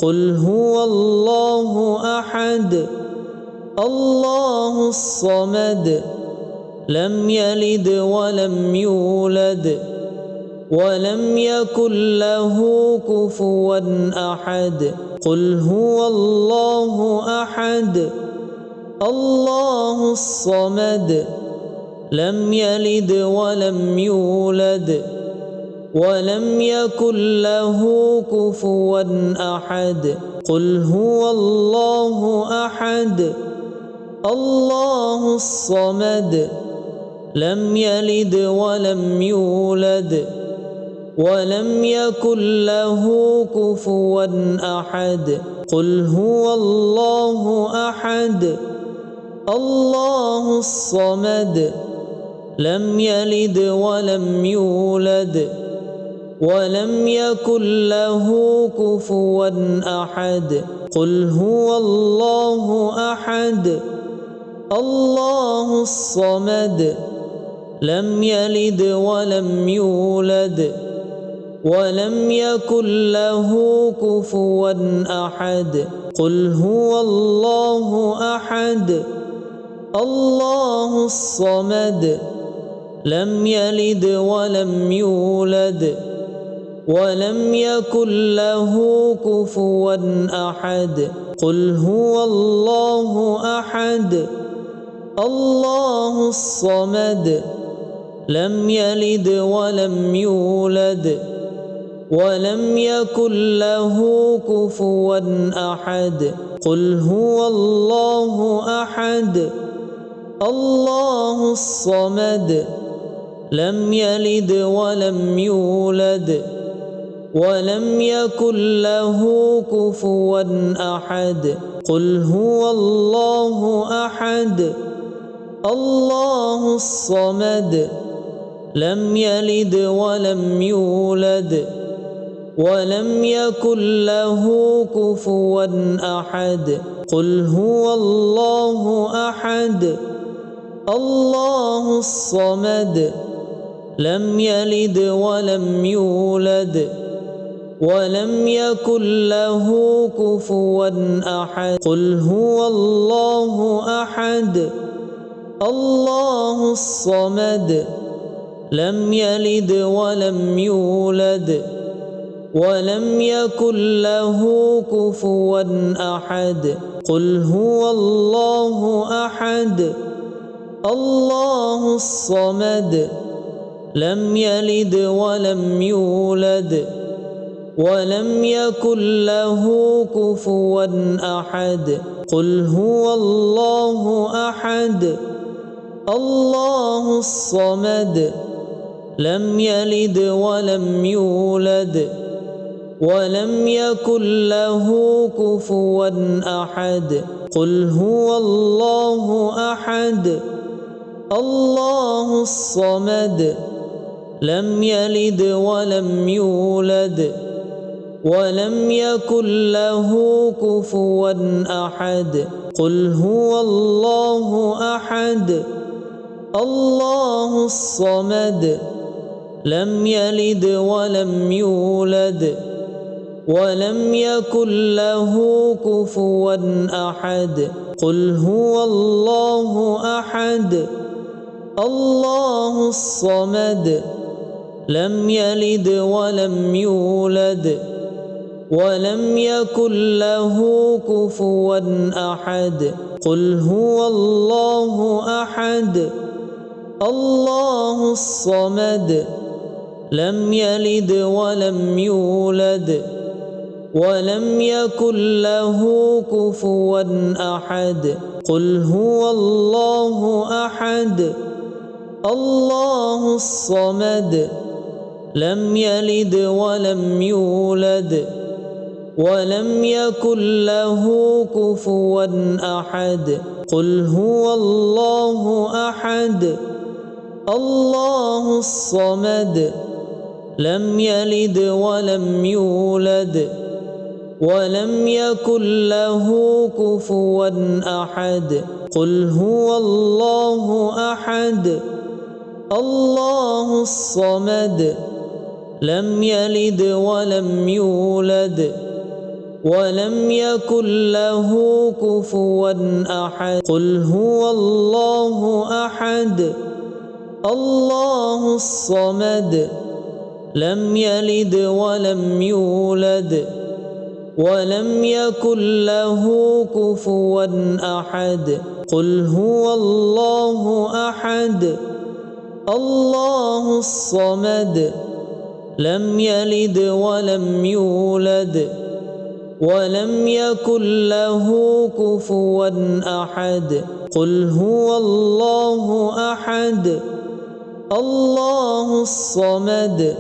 قل هو الله أحد الله الصمد لم يلد ولم يولد ولم يكن له كفوا أحد قل هو الله أحد الله الصمد لم يلد ولم يولد ولم يكن له كفوا أحد قل هو الله أحد الله الصمد لم يلد ولم يولد ولم يكن له كفوا أحد قل هو الله أحد الله الصمد لم يلد ولم يولد ولم يكن له كفوا أحد قل هو الله أحد الله الصمد لم يلد ولم يولد ولم يكن له كفوا أحد قل هو الله أحد الله الصمد لم يلد ولم يولد ولم يكن له كفوا أحد قل هو الله أحد الله الصمد لم يلد ولم يولد ولم يكن له كفوا أحد قل هو الله أحد الله الصمد لم يلد ولم يولد ولم يكن له كفوا أحد قل هو الله أحد الله الصمد لم يلد ولم يولد ولم يكن له كفوا أحد قل هو الله أحد الله الصمد لم يلد ولم يولد ولم يكن له كفوا أحد قل هو الله أحد الله الصمد لم يلد ولم يولد ولم يكن له كفوا أحد قل هو الله أحد الله الصمد لم يلد ولم يولد ولم يكن له كفوا أحد قل هو الله أحد الله الصمد لم يلد ولم يولد ولم يكن له كفوا أحد قل هو الله أحد الله الصمد لم يلد ولم يولد ولم يكن له كفوا أحد قل هو الله أحد الله الصمد لم يلد ولم يولد ولم يكن له كفوا أحد قل هو الله أحد الله الصمد لم يلد ولم يولد ولم يكن له كفوا أحد قل هو الله أحد الله الصمد لم يلد ولم يولد ولم يكن له كفوا أحد قل هو الله أحد الله الصمد لم يلد ولم يولد ولم يكن له كفوا أحد قل هو الله أحد الله الصمد لم يلد ولم يولد ولم يكن له كفوا أحد قل هو الله أحد الله الصمد لم يلد ولم يولد ولم يكن له كفوا أحد. قل هو الله أحد الله الصمد لم يلد ولم يولد ولم يكن له كفوا أحد. قل هو الله أحد الله الصمد لم يلد ولم يولد ولم يكن له كفوا أحد. قل هو الله أحد الله الصمد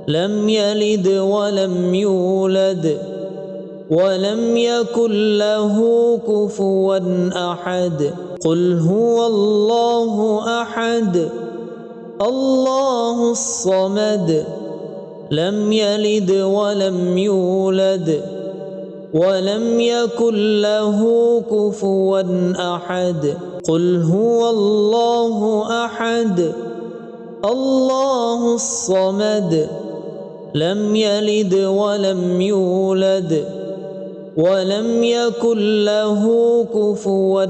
لم يلد ولم يولد ولم يكن له كفوا أحد. قل هو الله أحد الله الصمد لم يلد ولم يولد ولم يكن له كفوا أحد. قل هو الله أحد الله الصمد لم يلد ولم يولد ولم يكن له كفوا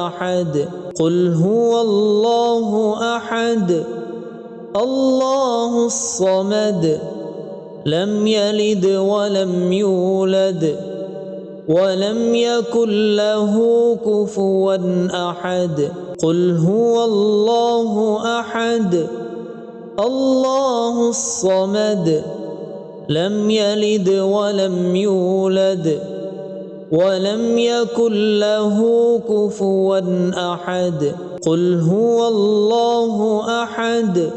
أحد. قل هو الله أحد الله الصمد لم يلد ولم يولد ولم يكن له كفوا أحد. قل هو الله أحد الله الصمد لم يلد ولم يولد ولم يكن له كفوا أحد. قل هو الله أحد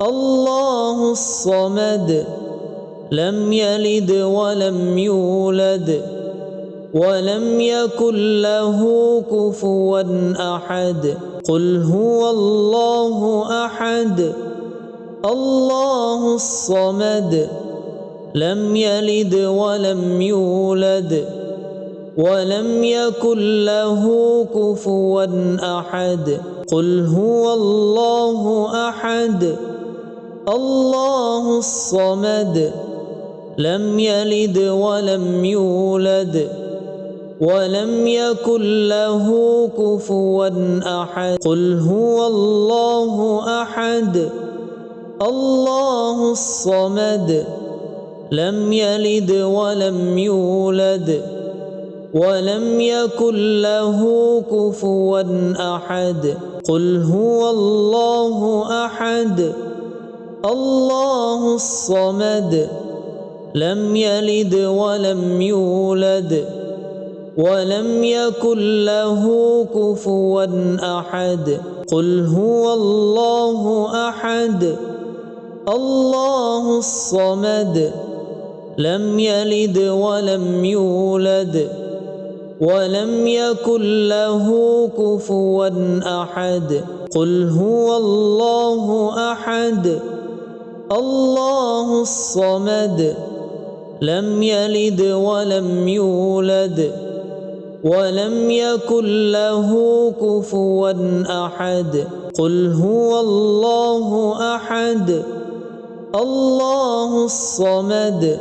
الله الصمد لم يلد ولم يولد ولم يكن له كفوا أحد. قل هو الله أحد الله الصمد لم يلد ولم يولد ولم يكن له كفوا أحد. قل هو الله أحد الله الصمد لم يلد ولم يولد ولم يكن له كفوا أحد. قل هو الله أحد الله الصمد لم يلد ولم يولد ولم يكن له كفوا أحد. قل هو الله أحد الله الصمد لم يلد ولم يولد ولم يكن له كفوا أحد. قل هو الله أحد الله الصمد لم يلد ولم يولد ولم يكن له كفوا أحد. قل هو الله أحد الله الصمد لم يلد ولم يولد ولم يكن له كفوا أحد. قل هو الله أحد الله الصمد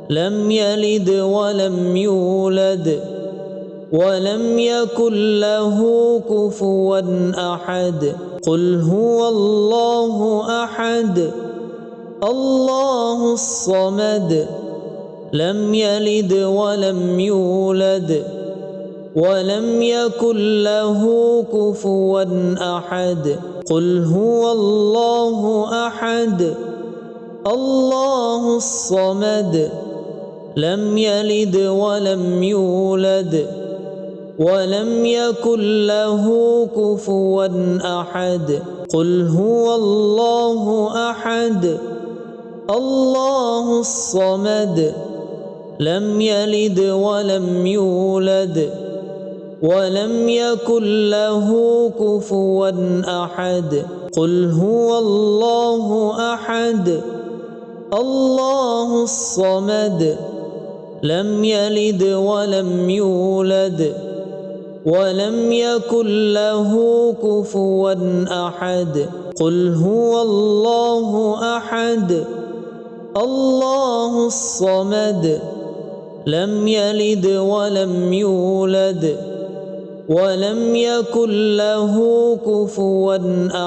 لم يلد ولم يولد ولم يكن له كفوا أحد. قل هو الله أحد الله الصمد لم يلد ولم يولد ولم يكن له كفوا أحد. قل هو الله أحد الله الصمد لم يلد ولم يولد ولم يكن له كفوا أحد. قل هو الله أحد الله الصمد لم يلد ولم يولد ولم يكن له كفوا أحد. قل هو الله أحد الله الصمد لم يلد ولم يولد ولم يكن له كفوا أحد. قل هو الله أحد الله الصمد لم يلد ولم يولد ولم يكن له كفوا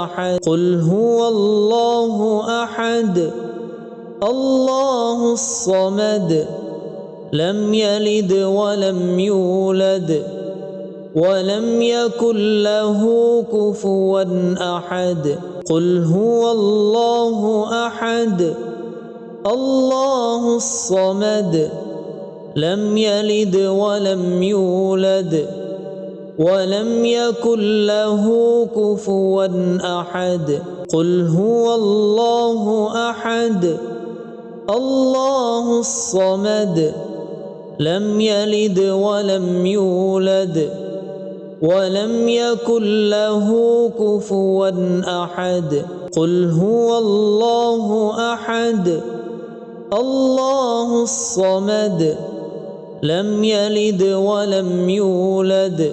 أحد قل هو الله أحد الله الصمد لم يلد ولم يولد ولم يكن له كفوا أحد قل هو الله أحد الله الصمد لم يلد ولم يولد ولم يكن له كفوا أحد قل هو الله أحد الله الصمد لم يلد ولم يولد ولم يكن له كفوا أحد قل هو الله أحد الله الصمد لم يلد ولم يولد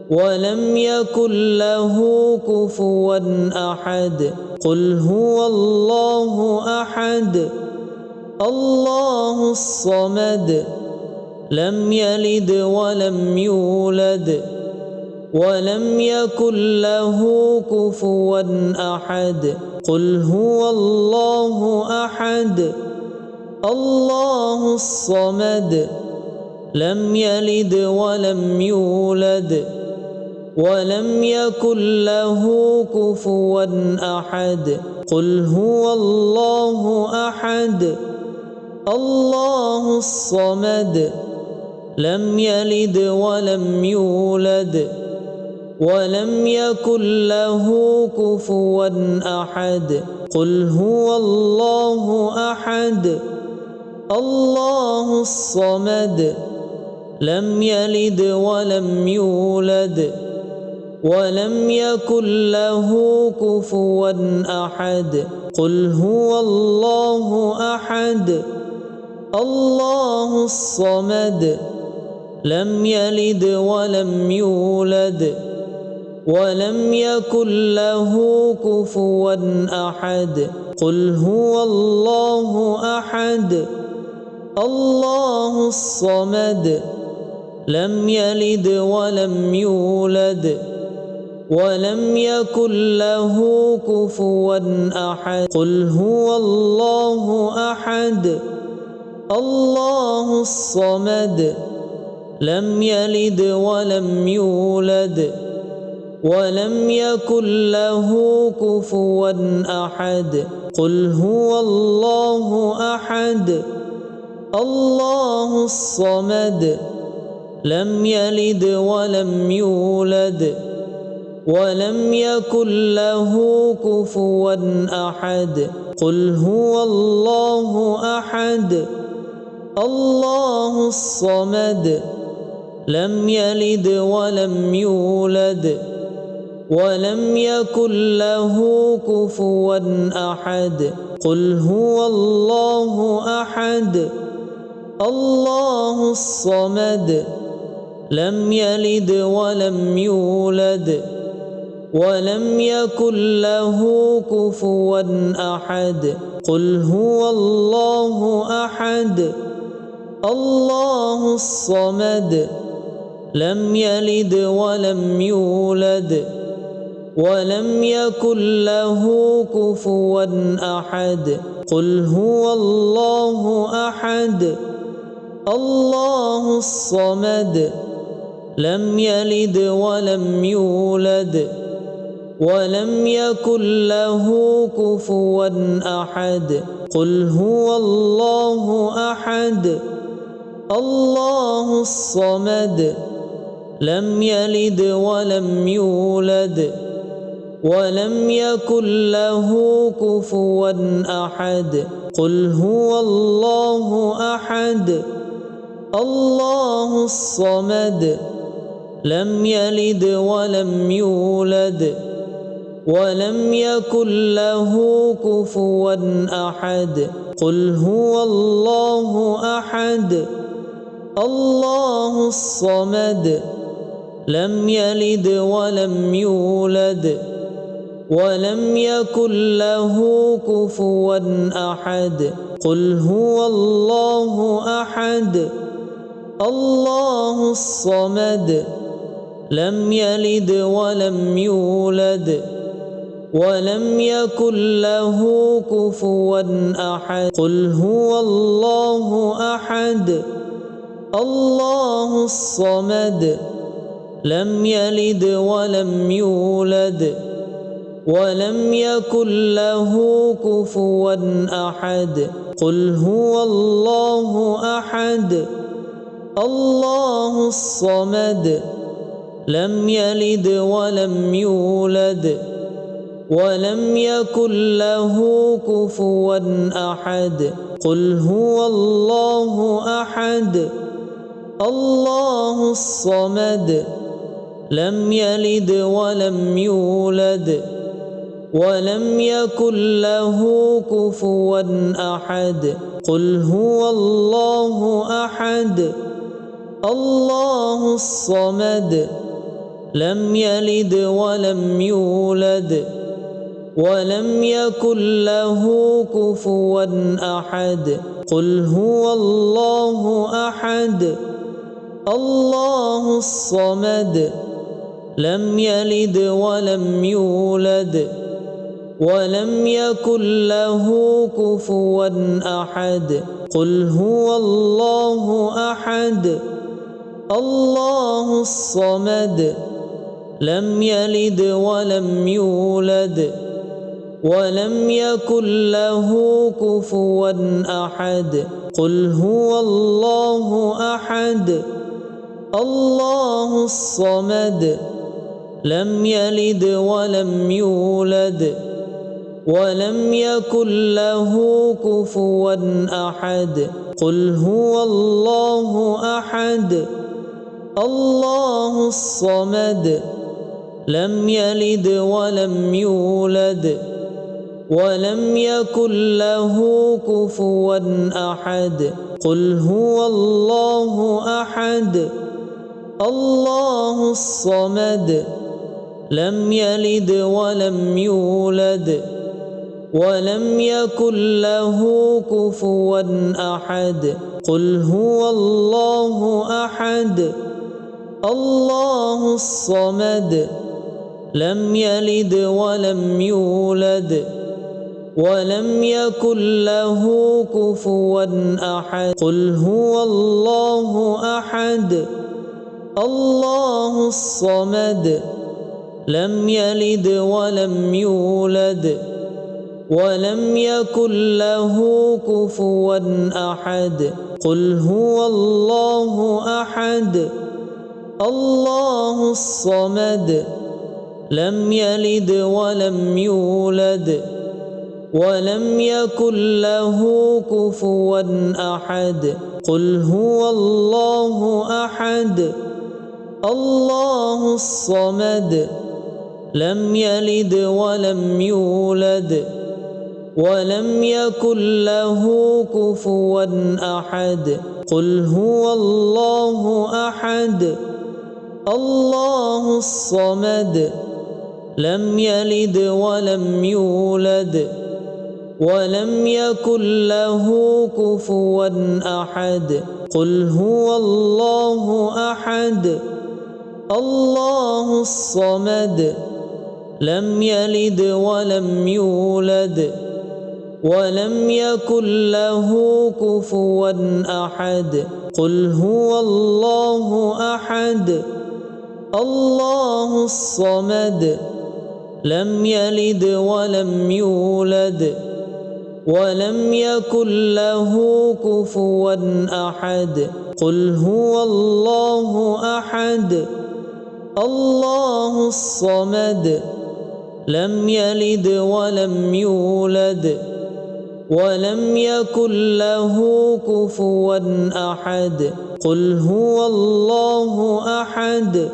ولم يكن له كفوا أحد قل هو الله أحد الله الصمد لم يلد ولم يولد ولم يكن له كفوا أحد قل هو الله أحد الله الصمد لم يلد ولم يولد ولم يكن له كفوا أحد قل هو الله أحد الله الصمد لم يلد ولم يولد ولم يكن له كفوا أحد قل هو الله أحد الله الصمد لم يلد ولم يولد ولم يكن له كفوا أحد قل هو الله أحد الله الصمد لم يلد ولم يولد ولم يكن له كفوا أحد قل هو الله أحد الله الصمد لم يلد ولم يولد ولم يكن له كفوا أحد قل هو الله أحد الله الصمد لم يلد ولم يولد ولم يكن له كفوا أحد قل هو الله أحد الله الصمد لم يلد ولم يولد ولم يكن له كفوا أحد قل هو الله أحد الله الصمد لم يلد ولم يولد ولم يكن له كفوا أحد قل هو الله أحد الله الصمد لم يلد ولم يولد ولم يكن له كفوا أحد قل هو الله أحد الله الصمد لم يلد ولم يولد ولم يكن له كفوا أحد قل هو الله أحد الله الصمد لم يلد ولم يولد ولم يكن له كفوا أحد قل هو الله أحد الله الصمد لم يلد ولم يولد ولم يكن له كفوا أحد قل هو الله أحد الله الصمد لم يلد ولم يولد ولم يكن له كفوا أحد قل هو الله أحد الله الصمد لم يلد ولم يولد ولم يكن له كفوا أحد قل هو الله أحد الله الصمد لم يلد ولم يولد ولم يكن له كفوا أحد قل هو الله أحد الله الصمد لم يلد ولم يولد ولم يكن له كفوا أحد قل هو الله أحد الله الصمد لم يلد ولم يولد ولم يكن له كفوا أحد قل هو الله أحد الله الصمد لم يلد ولم يولد ولم يكن له كفوا أحد قل هو الله أحد الله الصمد لم يلد ولم يولد ولم يكن له كفوا أحد قل هو الله أحد الله الصمد لم يلد ولم يولد ولم يكن له كفوا أحد قل هو الله أحد الله الصمد لم يلد ولم يولد ولم يكن له كفوا أحد قل هو الله أحد الله الصمد لم يلد ولم يولد ولم يكن له كفوا أحد قل هو الله أحد الله الصمد لم يلد ولم يولد ولم يكن له كفوا أحد قل هو الله أحد الله الصمد لم يلد ولم يولد ولم يكن له كفوا أحد قل هو الله أحد الله الصمد لم يلد ولم يولد ولم يكن له كفوا أحد قل هو الله أحد الله الصمد لم يلد ولم يولد ولم يكن له كفوا أحد قل هو الله أحد الله الصمد لم يلد ولم يولد ولم يكن له كفوا أحد قل هو الله أحد الله الصمد لم يلد ولم يولد ولم يكن له كفوا أحد قل هو الله أحد الله الصمد لم يلد ولم يولد ولم يكن له كفوا أحد قل هو الله أحد الله الصمد لم يلد ولم يولد ولم يكن له كفوا أحد قل هو الله أحد الله الصمد لم يلد ولم يولد ولم يكن له كفوا أحد قل هو الله أحد الله الصمد لم يلد ولم يولد ولم يكن له كفوا أحد قل هو الله أحد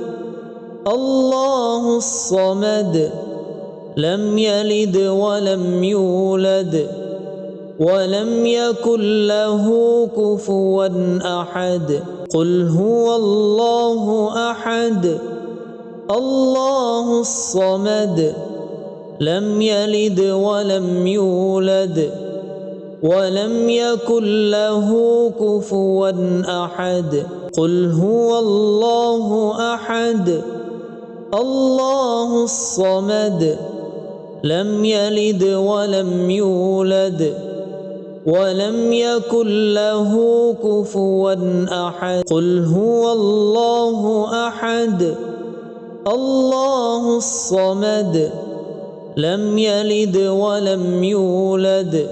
الله الصمد لم يلد ولم يولد ولم يكن له كفوا أحد قل هو الله أحد الله الصمد لم يلد ولم يولد ولم يكن له كفوا أحد قل هو الله أحد الله الصمد لم يلد ولم يولد ولم يكن له كفوا أحد قل هو الله أحد الله الصمد لم يلد ولم يولد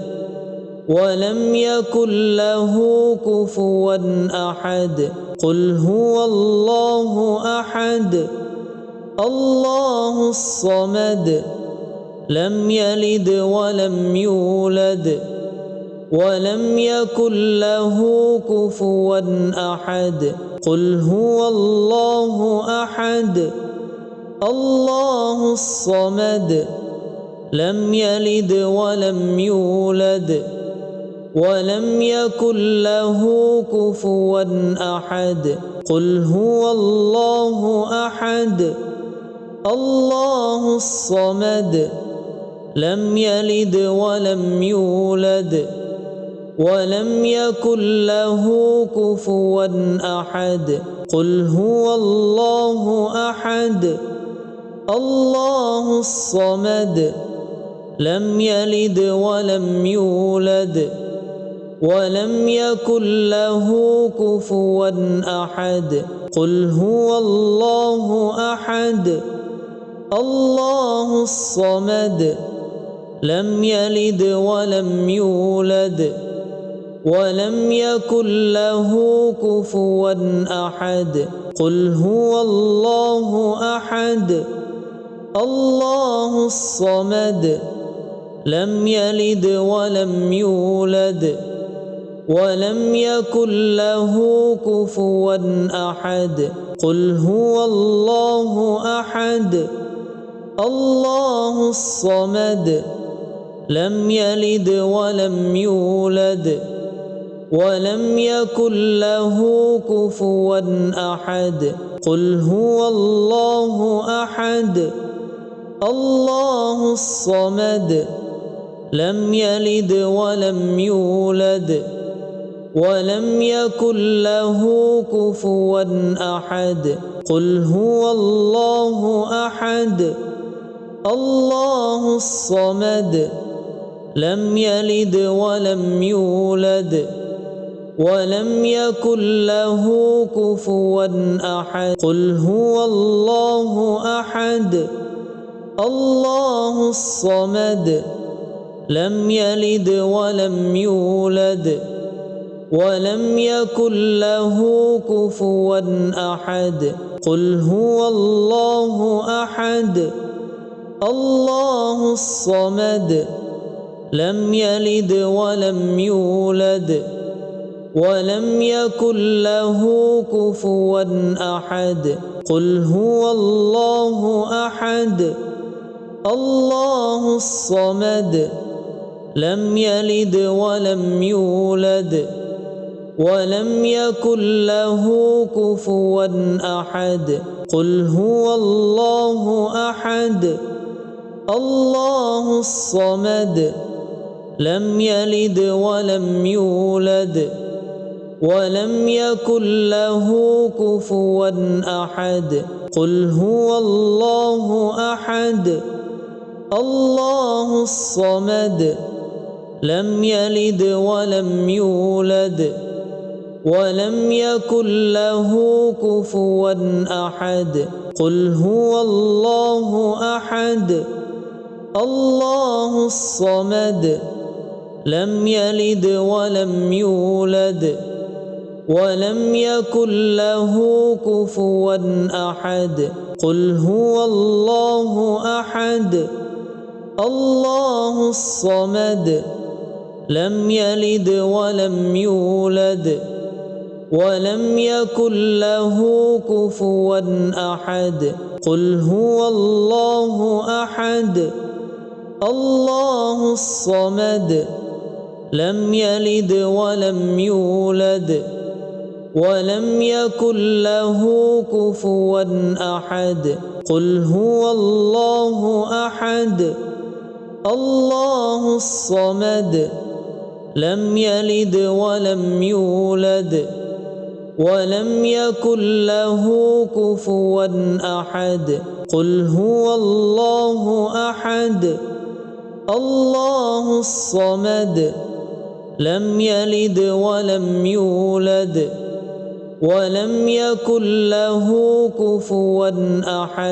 ولم يكن له كفوا أحد قل هو الله أحد الله الصمد لم يلد ولم يولد ولم يكن له كفوا أحد قل هو الله أحد الله الصمد لم يلد ولم يولد ولم يكن له كفوا أحد قل هو الله أحد الله الصمد لم يلد ولم يولد ولم يكن له كفوا أحد قل هو الله أحد الله الصمد لم يلد ولم يولد ولم يكن له كفوا أحد قل هو الله أحد الله الصمد لم يلد ولم يولد ولم يكن له كفوا أحد قل هو الله أحد الله الصمد لم يلد ولم يولد ولم يكن له كفوا أحد قل هو الله أحد الله الصمد لم يلد ولم يولد ولم يكن له كفوا أحد قل هو الله أحد الله الصمد لم يلد ولم يولد ولم يكن له كفوا أحد قل هو الله أحد الله الصمد لم يلد ولم يولد ولم يكن له كفوا أحد قل هو الله أحد الله الصمد لم يلد ولم يولد ولم يكن له كفوا أحد قل هو الله أحد الله الصمد لم يلد ولم يولد ولم يكن له كفوا أحد قل هو الله أحد الله الصمد لم يلد ولم يولد ولم يكن له كفوا أحد قل هو الله أحد الله الصمد لم يلد ولم يولد ولم يكن له كفوا أحد قل هو الله أحد الله الصمد لم يلد ولم يولد ولم يكن له كفوا أحد قل هو الله أحد الله الصمد لم يلد ولم يولد ولم يكن له كفوا أحد قل هو الله أحد الله الصمد لم يلد ولم يولد ولم يكن له كفوا أحد قل هو الله أحد الله الصمد لم يلد ولم يولد ولم يكن له كفوا أحد قل هو الله أحد الله الصمد لم يلد ولم لم يلد ولم يولد ولم يكن له كفوا أحد قل هو الله أحد الله الصمد لم يلد ولم يولد ولم يكن له كفوا أحد قل هو الله أحد الله الصمد لم يلد ولم يولد ولم يكن له كفوا أحد قل هو الله أحد الله الصمد لم يلد ولم يولد ولم يكن له كفوا أحد قل هو الله أحد الله الصمد لم يلد ولم يولد ولم يكن له كفوا أحد.